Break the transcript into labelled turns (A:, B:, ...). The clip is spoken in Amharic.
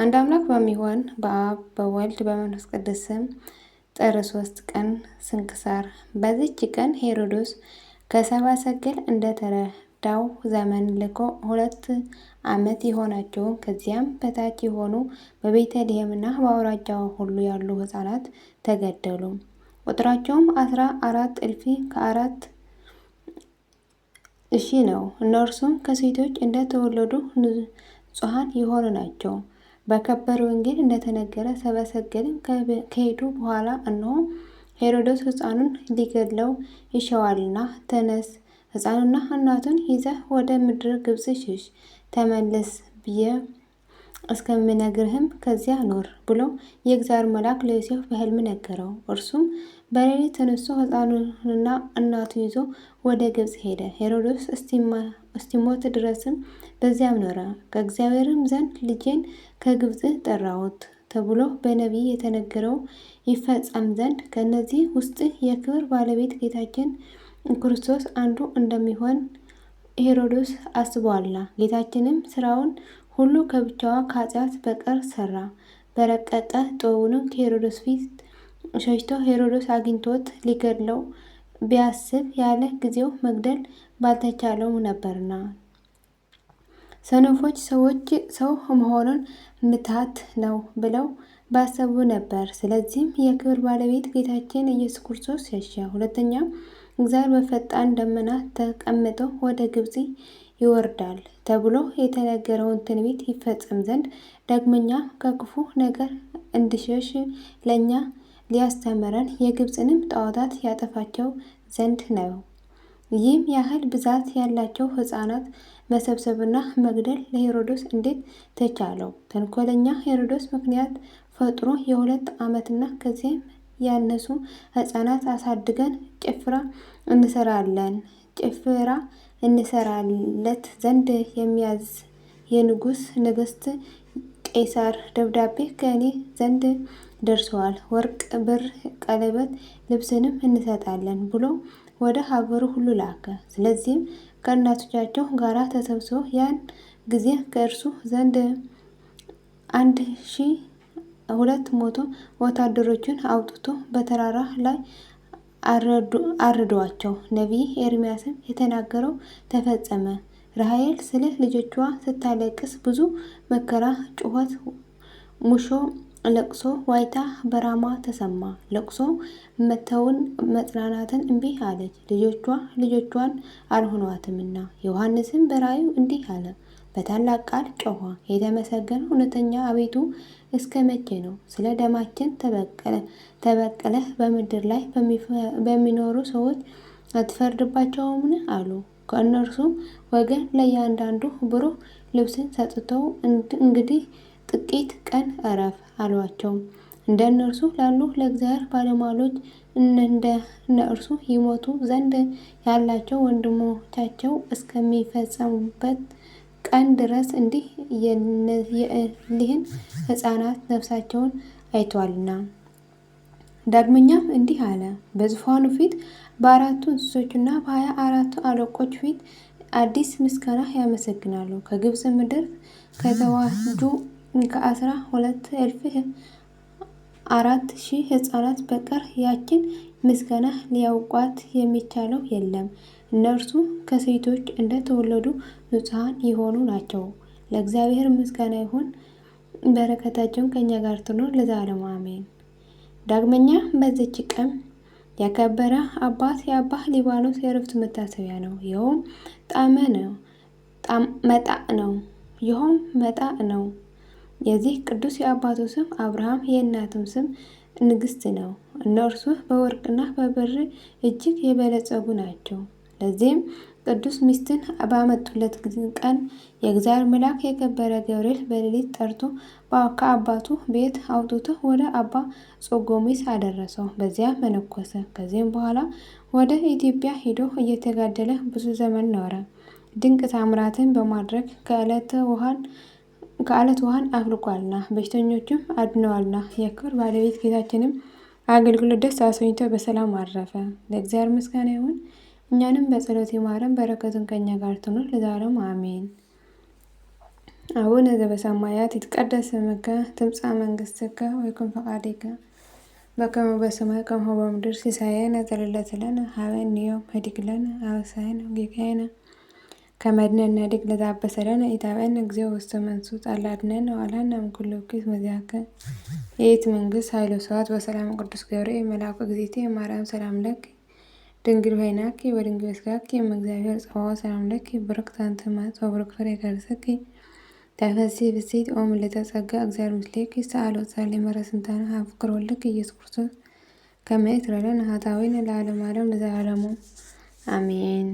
A: አንድ አምላክ በሚሆን በአብ በወልድ በመንፈስ ቅዱስ ስም ጥር 3 ቀን ስንክሳር። በዚች ቀን ሄሮድስ ከሰብአ ሰገል እንደተረዳው ዘመን ልኮ 2 ዓመት የሆናቸውን ከዚያም በታች የሆኑ በቤተልሔምና በአውራጃው ሁሉ ያሉ ሕፃናት ተገደሉ። ቁጥራቸውም 14,400 ነው። እነርሱም ከሴቶች እንደተወለዱ ንጹሐን የሆኑ ናቸው። በከበረ ወንጌል እንደተነገረ ሰብአ ሰገልም ከሄዱ በኋላ እነሆ ሄሮድስ ሕፃኑን ሊገድለው ይሻዋልና፣ ተነስ፣ ሕፃኑንና እናቱን ይዘህ ወደ ምድረ ግብፅ ሽሽ፣ ተመለስ ብዬ እስከምነግርህም ከዚያ ኑር ብሎ የእግዚአብሔር መልአክ ለዮሴፍ በሕልም ነገረው። እርሱም በሌሊት ተነስቶ ሕፃኑንና እናቱን ይዞ ወደ ግብፅ ሄደ። ሄሮድስ እስቲሞት ድረስም በዚያም ኖረ። ከእግዚአብሔርም ዘንድ ልጄን ከግብፅ ጠራሁት ተብሎ በነቢይ የተነገረው ይፈጸም ዘንድ ከእነዚህ ውስጥ የክብር ባለቤት ጌታችን ክርስቶስ አንዱ እንደሚሆን ሄሮድስ አስቧልና። ጌታችንም ስራውን ሁሉ ከብቻዋ ከኃጢአት በቀር ሰራ። በረቀቀ ጥበቡንም ከሄሮድስ ፊት ሸሽቶ ሄሮድስ አግኝቶት ሊገድለው ቢያስብ ያለ ጊዜው መግደል ባልተቻለው ነበርና። ሰነፎች ሰዎች ሰው መሆኑን ምትሃት ነው ብለው ባሰቡ ነበር። ስለዚህም የክብር ባለቤት ጌታችን ኢየሱስ ክርስቶስ ሸሸ። ሁለተኛም እግዚአብሔር በፈጣን ደመና ተቀምጦ ወደ ግብፅ ይወርዳል ተብሎ የተነገረውን ትንቢት ይፈጸም ዘንድ ዳግመኛ ከክፉ ነገር እንድሸሽ ለእኛ ሊያስተምረን የግብፅንም ጣዖታት ያጠፋቸው ዘንድ ነው። ይህም ያህል ብዛት ያላቸው ሕፃናት መሰብሰብና መግደል ለሄሮድስ እንዴት ተቻለው? ተንኮለኛ ሄሮድስ ምክንያት ፈጥሮ የ2 ዓመትና ከዚያም ያነሱ ሕፃናት አሳድገን ጭፍራ እንሰራለት ዘንድ የሚያዝ የንጉሥ ነገሥት ቄሳር ደብዳቤ ከእኔ ዘንድ ደርሰዋል። ወርቅ፣ ብር፣ ቀለበት፣ ልብስንም እንሰጣለን ብሎ ወደ ሀገሩ ሁሉ ላከ። ስለዚህም ከእናቶቻቸው ጋር ተሰብስበው ያን ጊዜ ከእርሱ ዘንድ 1200 ወታደሮችን አውጥቶ በተራራ ላይ አረዷቸው። ነቢይ ኤርምያስም የተናገረው ተፈጸመ። ራሔል ስለ ልጆቿ ስታለቅስ ብዙ መከራ፣ ጩኸት፣ ሙሾ፣ ለቅሶ፣ ዋይታ በራማ ተሰማ። ለቅሶ መተውን መጽናናትን እምቢ አለች፣ ልጆቿን አልሆኗትምና። ዮሐንስም በራእዩ እንዲህ አለ፣ በታላቅ ቃል ጮኸ፣ የተመሰገነ እውነተኛ አቤቱ እስከ መቼ ነው? ስለ ደማችን ተበቀለህ በምድር ላይ በሚኖሩ ሰዎች አትፈርድባቸውምን? አሉ። ከእነርሱ ወገን ለእያንዳንዱ ብሩህ ልብስን ሰጥተው እንግዲህ ጥቂት ቀን እረፍ አሏቸው። እንደ እነርሱ ላሉ ለእግዚአብሔር ባለሟሎች እንደ እነርሱ ይሞቱ ዘንድ ያላቸው ወንድሞቻቸው እስከሚፈጸሙበት ቀን ድረስ እንዲህ የእሊህን ሕፃናት ነፍሳቸውን አይቷልና። ዳግመኛም እንዲህ አለ፣ በዙፋኑ ፊት በ4ቱ እንስሶችና በ24ቱ አለቆች ፊት አዲስ ምስጋና ያመሰግናሉ። ከግብፅ ምድር ከተዋጁ ከ12,000 ሕፃናት በቀር ያችን ምስጋና ሊያውቋት የሚቻለው የለም። እነርሱ ከሴቶች እንደተወለዱ ንጹሐን የሆኑ ናቸው። ለእግዚአብሔር ምስጋና ይሁን፣ በረከታቸውን ከእኛ ጋር ትኖር ለዘላለሙ አሜን። ዳግመኛ በዚች ቀን የከበረ አባት የአባ ሊባኖስ የዕረፍቱ መታሰቢያ ነው። ይኸውም መጣዕ ነው። የዚህ ቅዱስ የአባቱ ስም አብርሃም የእናቱም ስም ንግሥት ነው። እነርሱ በወርቅና በብር እጅግ የበለጸጉ ናቸው። ለዚህም ቅዱስ ሚስትን ባመጡለት ቀን የእግዚአብሔር መልአክ የከበረ ገብርኤል በሌሊት ጠርቶ ከአባቱ ቤት አውጥቶ ወደ አባ ጾጎሚስ አደረሰው። በዚያ መነኮሰ። ከዚህም በኋላ ወደ ኢትዮጵያ ሄዶ እየተጋደለ ብዙ ዘመን ኖረ። ድንቅ ታምራትን በማድረግ ከአለት ውሃን አፍልቋልና በሽተኞችም አድነዋልና። የክብር ባለቤት ጌታችንም አገልግሎት ደስ አሰኝቶ በሰላም አረፈ። ለእግዚአብሔር ምስጋና ይሁን፣ እኛንም በጸሎት ይማረን፣ በረከቱን ከእኛ ጋር ትኑር ለዘላለሙ አሜን። አቡነ ዘበሰማያት ይትቀደስ ስምከ ትምጻእ መንግሥትከ ወይኩን ፈቃድከ በከመ በሰማይ ከማሁ በምድር ሲሳየነ ዘለለዕለትነ ሀበነ ዮም ኅድግ ለነ አበሳነ ወጌጋየነ ከመ ንሕነድግ ለዘአበሰለነ ኢታብአነ እግዚኦ ውስተ መንሱት አላ አድኅነነ ወባልሐነ እምኩሉ እኩይ መዚአከ ይእቲ መንግሥት ኃይል ወስብሐት በሰላም ቅዱስ ገብርኤል መልአኩ እግዝእትየ ማርያም ሰላም ለኪ ድንግል ሆይናኪ ወድንግል በሥጋኪ እም እግዚአብሔር ጸባኦት ሰላም ለኪ ብርክት አንቲ እምአንስት ወብሩክ ፍሬ ከርሥኪ ተፈሥሒ ፍሥሕት ኦ ምልዕተ ጸጋ እግዚአብሔር ምስሌኪ ሰአሊ ወጸልዪ ምሕረት ስንታነ ሀበ ፍቅር ወልድኪ ኢየሱስ ክርስቶስ ከመ ይትረዳነ ኃጣውኢነ ለዓለመ ዓለም ለዘላለሙ አሜን።